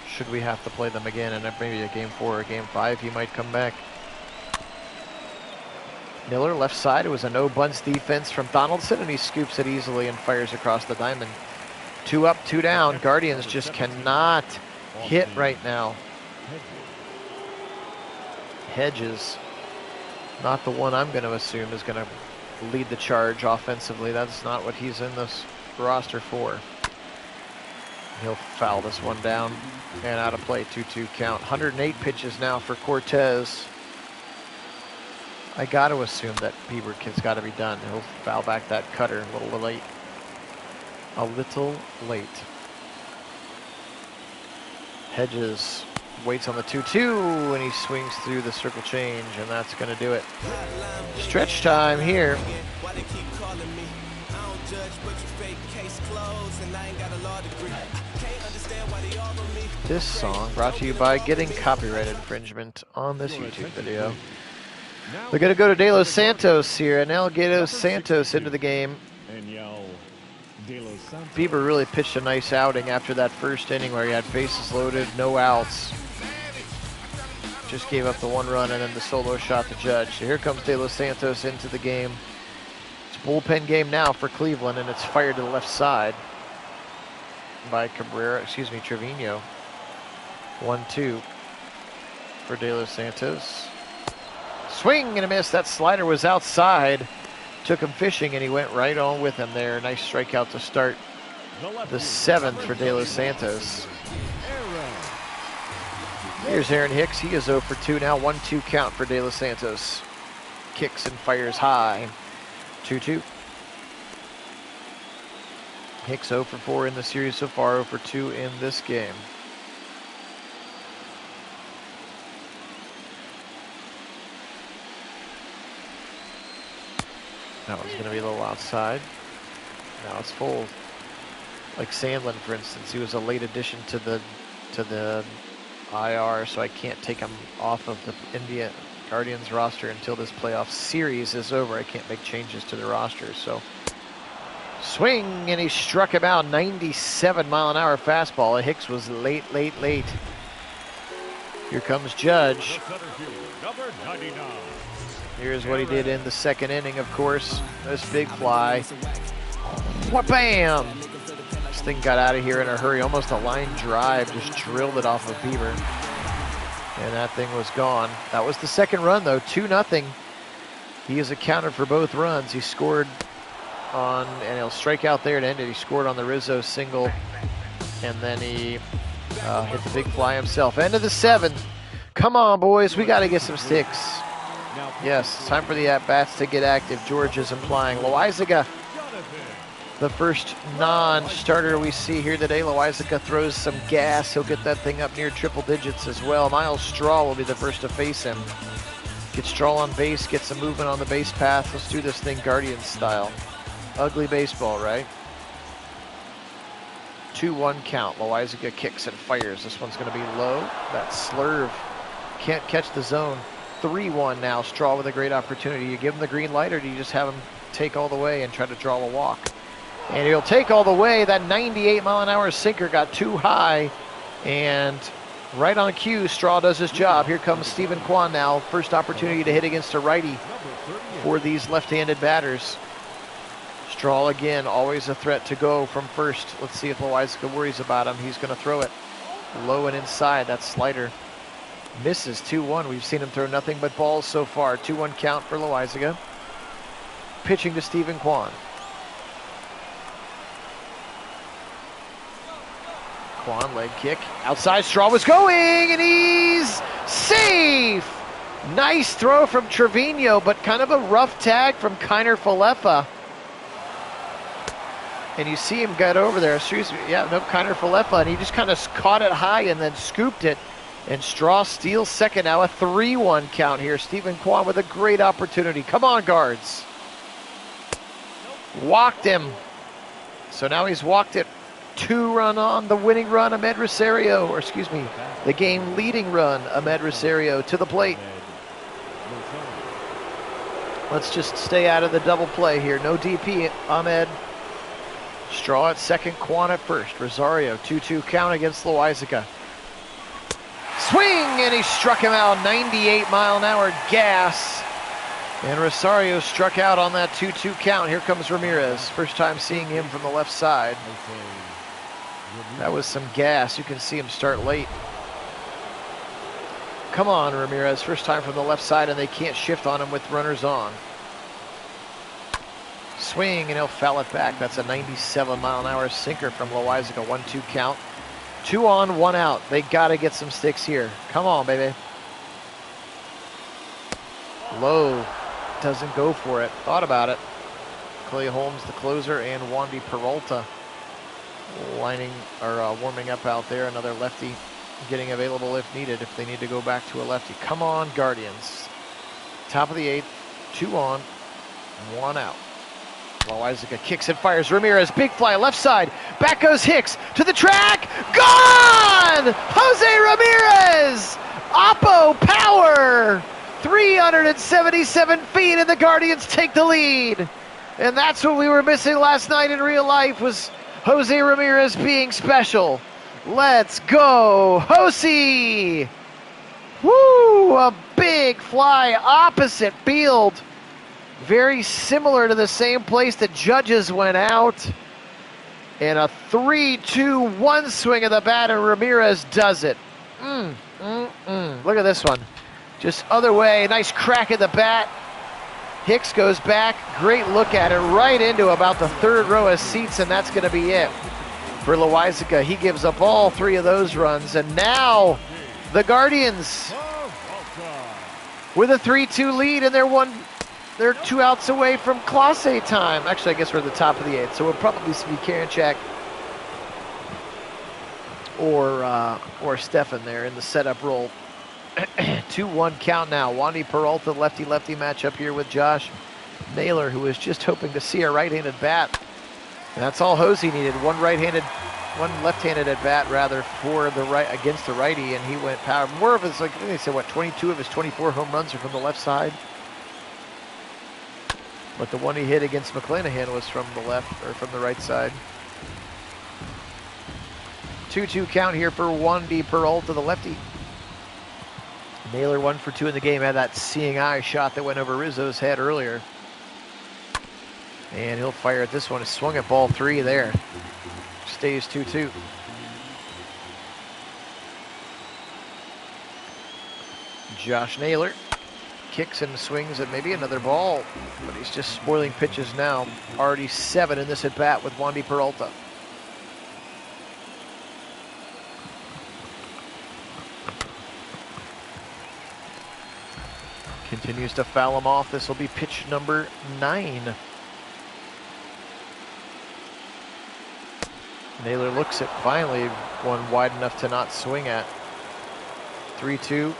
should we have to play them again, and if maybe a game 4 or a game 5, he might come back. Miller left side. It was a no bunts defense from Donaldson, and he scoops it easily and fires across the diamond. 2 up, 2 down. Guardians just cannot hit right now. Hedges, not the one I'm going to assume is going to lead the charge offensively. That's not what he's in this roster for. He'll foul this one down and out of play. 2-2 count. 108 pitches now for Cortez. I got to assume that Bieber's got to be done. He'll foul back that cutter a little late. A little late. Hedges waits on the 2-2 and he swings through the circle change, and that's going to do it. Stretch time here. This song brought to you by getting copyright infringement on this YouTube video. They're going to go to De Los Santos here, and now De Los Santos into the game. Bieber really pitched a nice outing after that first inning where he had bases loaded, no outs. Just gave up the 1 run and then the solo shot to Judge. So here comes De Los Santos into the game. It's a bullpen game now for Cleveland, and it's fired to the left side by Trevino. 1-2 for De Los Santos. Swing and a miss. That slider was outside. Took him fishing, and he went right on with him there. Nice strikeout to start the 7th for De Los Santos. Here's Aaron Hicks. He is 0 for 2 now. 1-2 count for De Los Santos. Kicks and fires high. 2-2. Hicks 0 for 4 in the series so far. 0 for 2 in this game. That one's going to be a little outside. Now it's full. Like Sandlin, for instance, he was a late addition to the IR, so I can't take him off of the India Guardians roster until this playoff series is over. I can't make changes to the roster. So swing, and he struck him out. 97-mile-an-hour fastball. Hicks was late. Here comes Judge. Number 99. Here's what he did in the second inning, of course. This big fly. Wha-bam! This thing got out of here in a hurry. Almost a line drive. Just drilled it off of Bieber. And that thing was gone. That was the second run, though. 2-0. He has accounted for both runs. He scored on, and he'll strike out there to end it. He scored on the Rizzo single. And then he hit the big fly himself. End of the 7th. Come on, boys. We got to get some sticks. Yes, it's time for the at-bats to get active. George is implying. Loizaga, the first non-starter we see here today. Loizaga throws some gas. He'll get that thing up near triple digits as well. Miles Straw will be the first to face him. Get Straw on base, get some movement on the base path. Let's do this thing Guardian style. Ugly baseball, right? 2-1 count. Loizaga kicks and fires. This one's going to be low. That slurve can't catch the zone. 3-1 now. Straw with a great opportunity. You give him the green light, or do you just have him take all the way and try to draw a walk? And he'll take all the way. That 98-mile-an-hour sinker got too high, and right on cue, Straw does his job. Here comes Stephen Kwan now. First opportunity to hit against a righty for these left-handed batters. Straw again, always a threat to go from first. Let's see if Loizaga worries about him. He's going to throw it low and inside. That slider misses. 2-1. We've seen him throw nothing but balls so far. 2-1 count for Loizaga. Pitching to Stephen Kwan. Kwan, leg kick. Outside, Straw was going, and he's safe! Nice throw from Trevino, but kind of a rough tag from Kiner Falefa. And you see him get over there. Excuse me. Yeah, no, Kiner Falefa, and he just kind of caught it high and then scooped it. And Straw steals second now. A 3-1 count here. Stephen Kwan with a great opportunity. Come on, guards. Walked him. So now he's walked it. 2-run on the winning run, Ahmed Rosario. Or excuse me, the game leading run, Ahmed Rosario to the plate. Let's just stay out of the double play here. No DP, Ahmed. Straw at second, Kwan at first. Rosario, 2-2 count against Loizaga. Swing, and he struck him out. 98-mile-an-hour gas. And Rosario struck out on that 2-2 count. Here comes Ramirez. First time seeing him from the left side. That was some gas. You can see him start late. Come on, Ramirez. First time from the left side, and they can't shift on him with runners on. Swing, and he'll foul it back. That's a 97-mile-an-hour sinker from Loizaga. 1-2 count. 2 on, 1 out. They got to get some sticks here. Come on, baby. Low. Doesn't go for it. Thought about it. Clay Holmes, the closer, and Wandy Peralta warming up out there. Another lefty getting available if needed, if they need to go back to a lefty. Come on, Guardians. Top of the 8th. 2 on, 1 out. Loizaga kicks and fires. Ramirez, big fly, left side. Back goes Hicks to the track. Gone! Jose Ramirez! Oppo power! 377 feet, and the Guardians take the lead. And that's what we were missing last night in real life, was Jose Ramirez being special. Let's go, Jose! Woo! A big fly opposite field. Very similar to the same place the Judges went out. And a 3-2-1 swing of the bat, and Ramirez does it. Look at this one. Just other way, nice crack at the bat. Hicks goes back, great look at it, right into about the 3rd row of seats, and that's gonna be it for Loizaga. He gives up all 3 of those runs, and now the Guardians with a 3-2 lead, and they're 2 outs away from Class A time. Actually, I guess we're at the top of the 8th, so we'll probably see Karinchak or Stefan there in the setup role. 2-1 count now. Wandy Peralta, lefty-lefty matchup here with Josh Naylor, who was just hoping to see a right-handed bat. And that's all Jose needed. One left-handed at bat rather for the right against the righty, and he went power. More of his, like I think they said, what, 22 of his 24 home runs are from the left side. But the one he hit against McClanahan was from the left, or from the right side. 2-2 count here for Wandy Peralta, the lefty. Naylor 1 for 2 in the game. Had that seeing eye shot that went over Rizzo's head earlier. And he'll fire at this one. He swung at ball 3 there. Stays 2-2. Josh Naylor kicks and swings at maybe another ball, but he's just spoiling pitches now. Already 7 in this at bat with Wandy Peralta. Continues to foul him off. This will be pitch number 9. Naylor looks at finally one wide enough to not swing at. 3-2.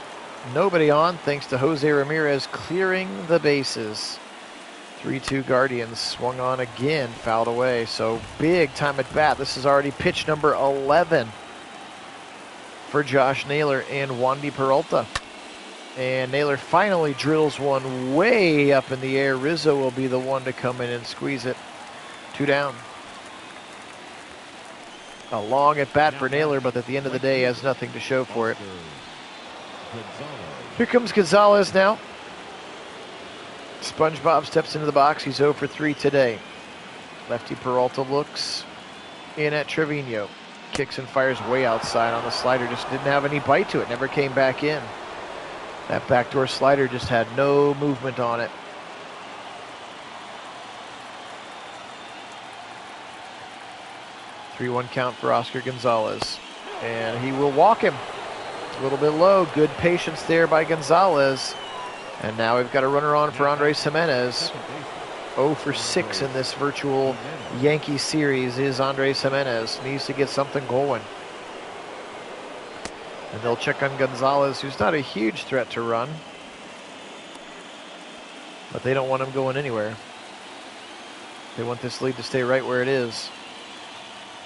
Nobody on thanks to Jose Ramirez clearing the bases. 3-2 Guardians. Swung on again, fouled away. So big time at bat. This is already pitch number 11 for Josh Naylor and Wandy Peralta. And Naylor finally drills one way up in the air. Rizzo will be the one to come in and squeeze it. 2 down. A long at bat for Naylor, but at the end of the day has nothing to show for it. Here comes Gonzalez now. SpongeBob steps into the box. He's 0 for 3 today. Lefty Peralta looks in at Trevino. Kicks and fires way outside on the slider. Just didn't have any bite to it. Never came back in. That backdoor slider just had no movement on it. Three-one count for Oscar Gonzalez. And he will walk him. A little bit low. Good patience there by Gonzalez. And now we've got a runner on for Andres Jimenez. 0 for 6 in this virtual Yankee series is Andres Jimenez. Needs to get something going. And they'll check on Gonzalez, who's not a huge threat to run. But they don't want him going anywhere. They want this lead to stay right where it is.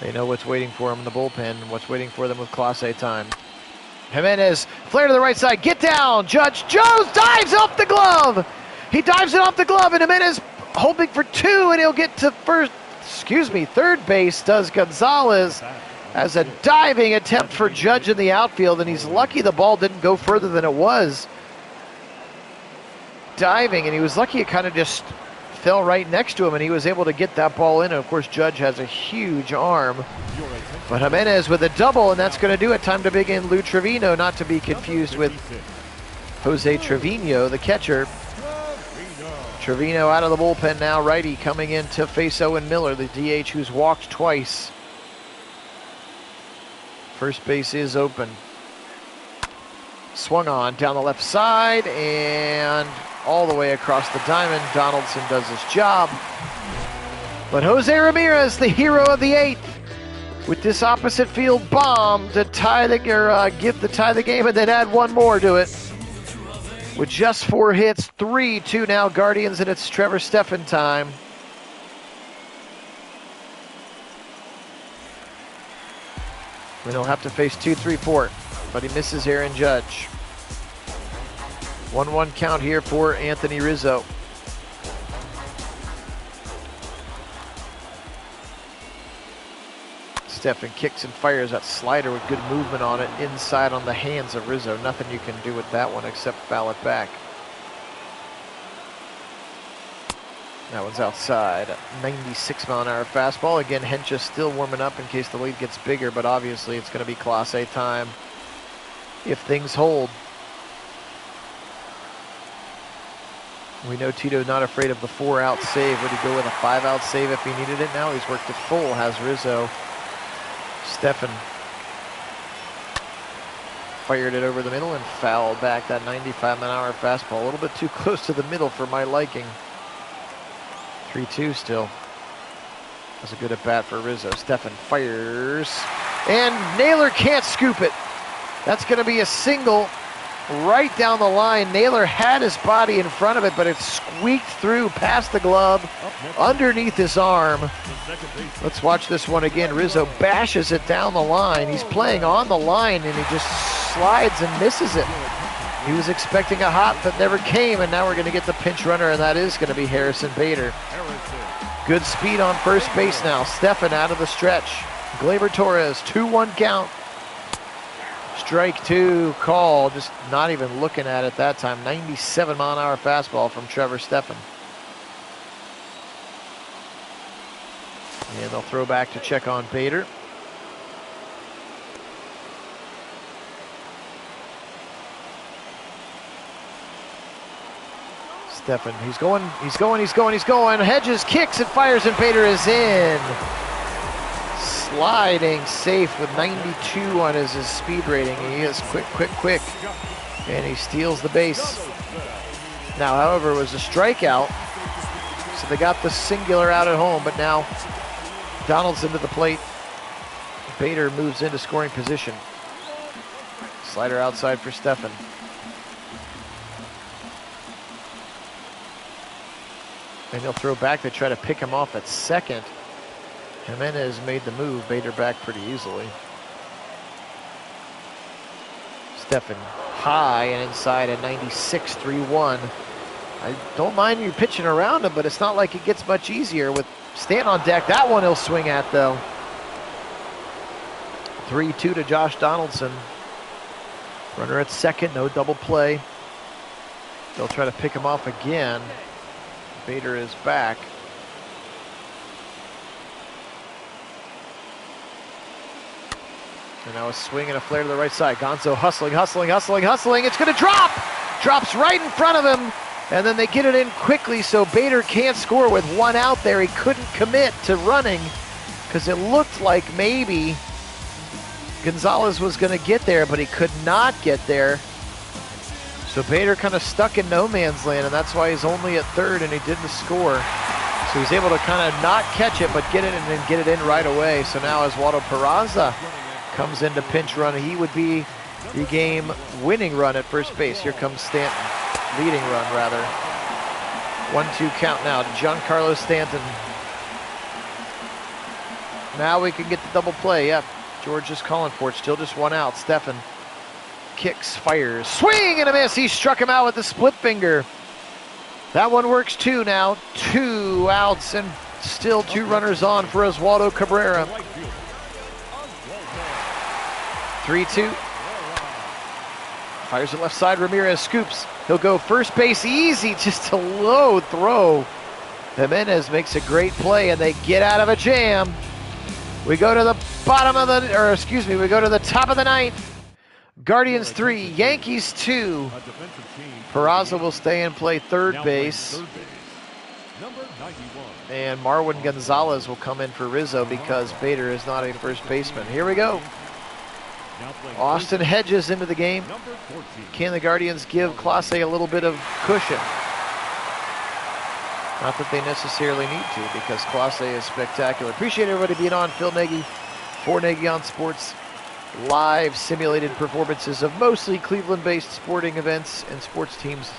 They know what's waiting for them in the bullpen and what's waiting for them with Class A time. Jimenez, flare to the right side, get down. Judge Jones dives off the glove. He dives it off the glove, and Jimenez hoping for 2, and he'll get to third base does Gonzalez as a diving attempt for Judge in the outfield, and he's lucky the ball didn't go further than it was. Diving, and he was lucky it kind of just fell right next to him, and he was able to get that ball in. And of course, Judge has a huge arm. But Jimenez with a double, and that's going to do it. Time to begin Lou Trevino, not to be confused with Jose Trevino, the catcher. Trevino out of the bullpen now. Righty coming in to face Owen Miller, the DH who's walked twice. First base is open. Swung on down the left side and all the way across the diamond. Donaldson does his job. But Jose Ramirez, the hero of the 8th, with this opposite field bomb to tie the tie the game and then add one more to it. With just 4 hits, 3-2 now Guardians, and it's Trevor Stephan time. And he'll have to face 2-3-4, but he misses Aaron Judge. 1-1 count here for Anthony Rizzo. Stephan kicks and fires that slider with good movement on it, inside on the hands of Rizzo. Nothing you can do with that one except foul it back. That one's outside. 96-mile-an-hour fastball. Again, Hench still warming up in case the lead gets bigger, but obviously it's going to be Class A time if things hold. We know Tito not afraid of the 4-out save. Would he go with a 5-out save if he needed it? Now he's worked it full, has Rizzo. Stephan fired it over the middle and fouled back that 95-mile-an-hour fastball. A little bit too close to the middle for my liking. 3-2 still. That's a good at-bat for Rizzo. Stephan fires, and Naylor can't scoop it. That's going to be a single right down the line. Naylor had his body in front of it, but it squeaked through past the glove, underneath his arm. Let's watch this one again. Rizzo bashes it down the line. He's playing on the line, and he just slides and misses it. He was expecting a hop that never came, and now we're going to get the pinch runner, and that is going to be Harrison Bader. Good speed on first base now. Stephan out of the stretch. Gleyber Torres, 2-1 count. Strike 2 call, just not even looking at it that time. 97-mile-an-hour fastball from Trevor Stephan. And they'll throw back to check on Bader. Stephan, he's going. Hedges kicks and fires, and Bader is in. Sliding safe with 92 on his speed rating. He is quick. And he steals the base. Now, however, it was a strikeout. So they got the singular out at home, but now Donaldson to the plate. Bader moves into scoring position. Slider outside for Stephan. And he'll throw back to try to pick him off at second. Jimenez made the move. Bader back pretty easily. Stephan high and inside at 96, 3-1. I don't mind you pitching around him, but it's not like it gets much easier with Stanton on deck. That one he'll swing at, though. 3-2 to Josh Donaldson. Runner at second, no double play. They'll try to pick him off again. Bader is back. And now a swing and a flare to the right side. Gonzo hustling. It's going to drop! Drops right in front of him. And then they get it in quickly, so Bader can't score with 1 out there. He couldn't commit to running because it looked like maybe Gonzalez was going to get there, but he could not get there. So Bader kind of stuck in no man's land, and that's why he's only at third and he didn't score. So he's able to kind of not catch it, but get it and then get it in right away. So now Oswaldo Peraza comes in to pinch run. He would be the game-winning run at first base. Here comes Stanton, leading run rather. 1-2 count now to Giancarlo Stanton. Now we can get the double play. Yep, George is calling for it. Still just 1 out. Stephan kicks, fires, swing and a miss. He struck him out with the split finger. That one works too now. 2 outs and still 2 runners on for Oswaldo Cabrera. 3-2. Fires it left side. Ramirez scoops. He'll go first base easy, just a low throw. Jimenez makes a great play and they get out of a jam. We go to the we go to the top of the 9th. Guardians 3, Yankees 2. Peraza will stay and play third base. Number 91. And Marwin Gonzalez will come in for Rizzo because Bader is not a first baseman. Here we go. Now playing Austin Hedges into the game. number 14. Can the Guardians give Clase a little bit of cushion? Not that they necessarily need to, because Clase is spectacular. Appreciate everybody being on. Phil Nagy for Nagy on Sports. Live simulated performances of mostly Cleveland-based sporting events and sports teams,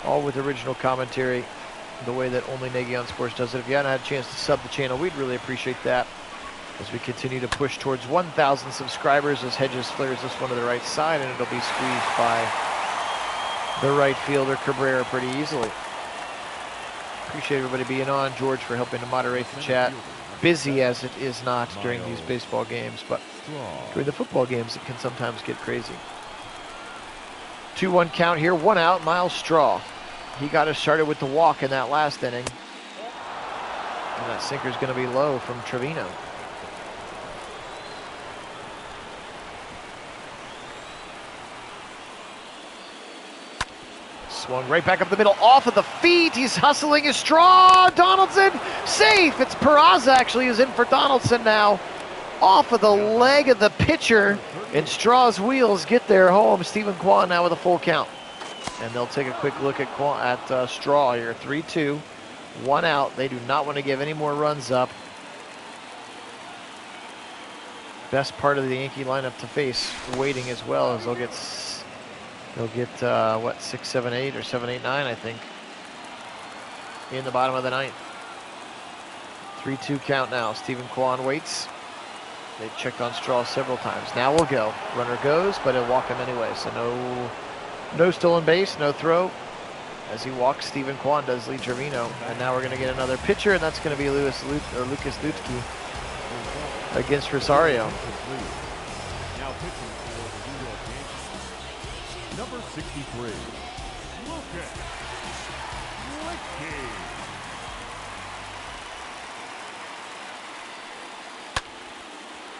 all with original commentary, the way that only Nagy on Sports does it. If you haven't had a chance to sub the channel, we'd really appreciate that as we continue to push towards 1,000 subscribers as Hedges flares this one to the right side, and it'll be squeezed by the right fielder Cabrera pretty easily. Appreciate everybody being on. George for helping to moderate the chat. Busy as it is not during these baseball games, but during the football games it can sometimes get crazy. 2-1 count here, 1 out. Miles Straw. He got us started with the walk in that last inning. And that sinker's going to be low from Trevino. Swung right back up the middle, off of the feet. He's hustling his Straw. Donaldson safe. It's Peraza actually who's in for Donaldson now. Off of the leg of the pitcher, and Straw's wheels get there home. Stephen Kwan now with a full count. And they'll take a quick look at Straw here. 3-2, 1 out. They do not want to give any more runs up. Best part of the Yankee lineup to face waiting as well, as they'll get what, 6, 7, 8 or 7, 8, 9, I think, in the bottom of the ninth. 3-2 count now. Stephen Kwan waits. They've checked on Straw several times. Now we'll go. Runner goes, but he'll walk him anyway. So no stolen base, no throw. As he walks, Stephen Kwan does Lee Trevino. And now we're going to get another pitcher, and that's going to be Lucas Lutke against Rosario. Now pitching for the New York Yankees. Number 63. Lucas Lutke.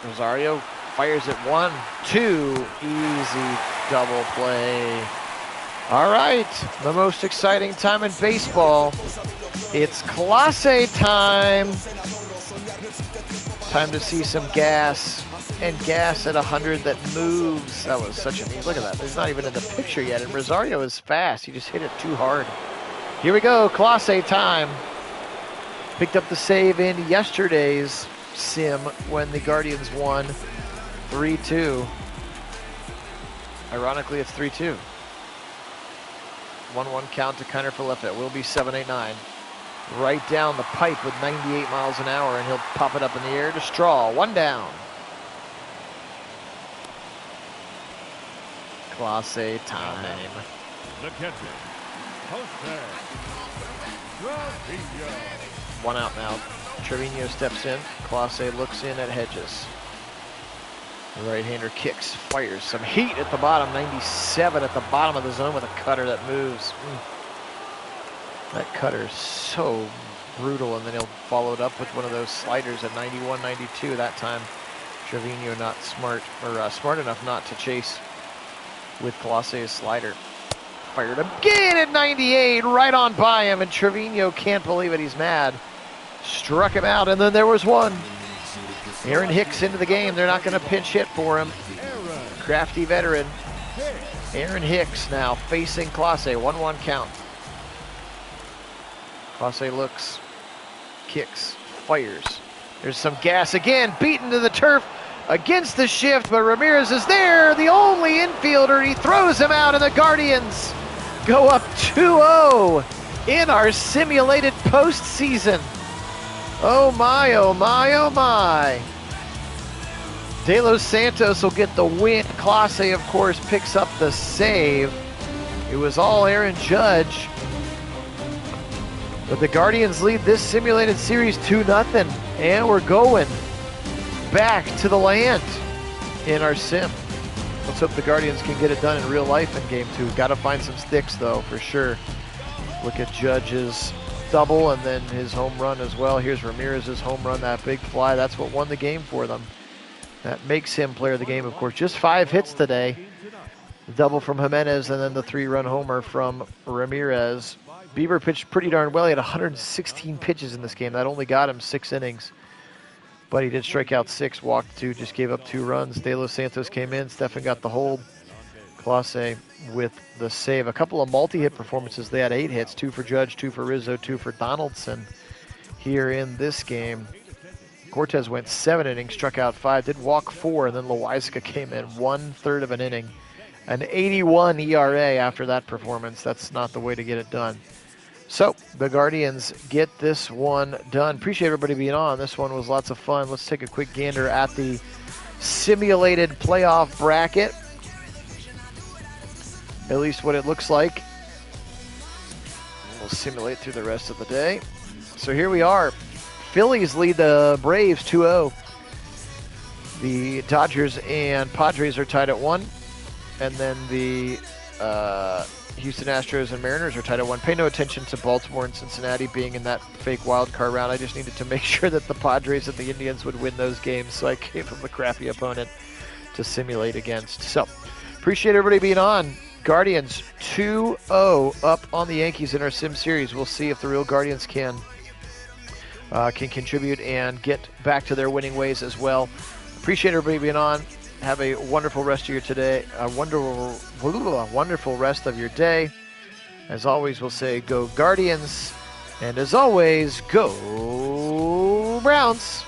Rosario fires it 1-2. Easy double play. All right, the most exciting time in baseball. It's Clase time. Time to see some gas, and gas at 100 that moves. That was such a neat, look at that. There's not even in the picture yet, and Rosario is fast. He just hit it too hard. Here we go, Clase time. Picked up the save in yesterday's sim when the Guardians won 3-2. Ironically, it's 3-2. 1-1 count to Kiner for left. It will be 7, 8, 9. Right down the pipe with 98 miles an hour, and he'll pop it up in the air to Straw. 1 down. Clase time. The catcher, Jose Trevino. 1 out now. Trevino steps in. Clase looks in at Hedges. The right-hander kicks, fires some heat at the bottom. 97 at the bottom of the zone with a cutter that moves. That cutter is so brutal, and then he'll follow it up with one of those sliders at 91, 92. That time, Trevino not smart, or smart enough not to chase with Colase's slider. Fired again at 98, right on by him, and Trevino can't believe it. He's mad. Struck him out, and then there was one. Aaron Hicks into the game. They're not going to pinch hit for him. Crafty veteran. Aaron Hicks now facing Clase. 1-1 count. Clase looks, kicks, fires. There's some gas again, beaten to the turf against the shift, but Ramirez is there, the only infielder. He throws him out, and the Guardians go up 2-0 in our simulated postseason. Oh my, oh my, oh my. De Los Santos will get the win. Clase, of course, picks up the save. It was all Aaron Judge. But the Guardians lead this simulated series 2-0. And we're going back to the land in our sim. Let's hope the Guardians can get it done in real life in game 2. Got to find some sticks, though, for sure. Look at Judge's double and then his home run as well. Here's Ramirez's home run, that big fly. That's what won the game for them. That makes him player of the game, of course. Just 5 hits today. The double from Jimenez and then the 3-run homer from Ramirez. Bieber pitched pretty darn well. He had 116 pitches in this game. That only got him 6 innings. But he did strike out 6, walked 2, just gave up 2 runs. De Los Santos came in. Stefan got the hold. Clase with the save. A couple of multi-hit performances. They had 8 hits, 2 for Judge, 2 for Rizzo, 2 for Donaldson here in this game. Cortez went 7 innings, struck out 5, did walk 4, and then Loaiska came in 1/3 of an inning. An 81 ERA after that performance. That's not the way to get it done. So the Guardians get this one done. Appreciate everybody being on. This one was lots of fun. Let's take a quick gander at the simulated playoff bracket. At least what it looks like. We'll simulate through the rest of the day. So here we are. Phillies lead the Braves 2-0. The Dodgers and Padres are tied at 1. And then the Houston Astros and Mariners are tied at 1. Pay no attention to Baltimore and Cincinnati being in that fake wild card round. I just needed to make sure that the Padres and the Indians would win those games, so I gave them the crappy opponent to simulate against. So, appreciate everybody being on. Guardians 2-0 up on the Yankees in our Sim Series. We'll see if the real Guardians can contribute and get back to their winning ways as well. Appreciate everybody being on. Have a wonderful rest of your today. A wonderful rest of your day. As always, we'll say go Guardians. And as always, go Browns.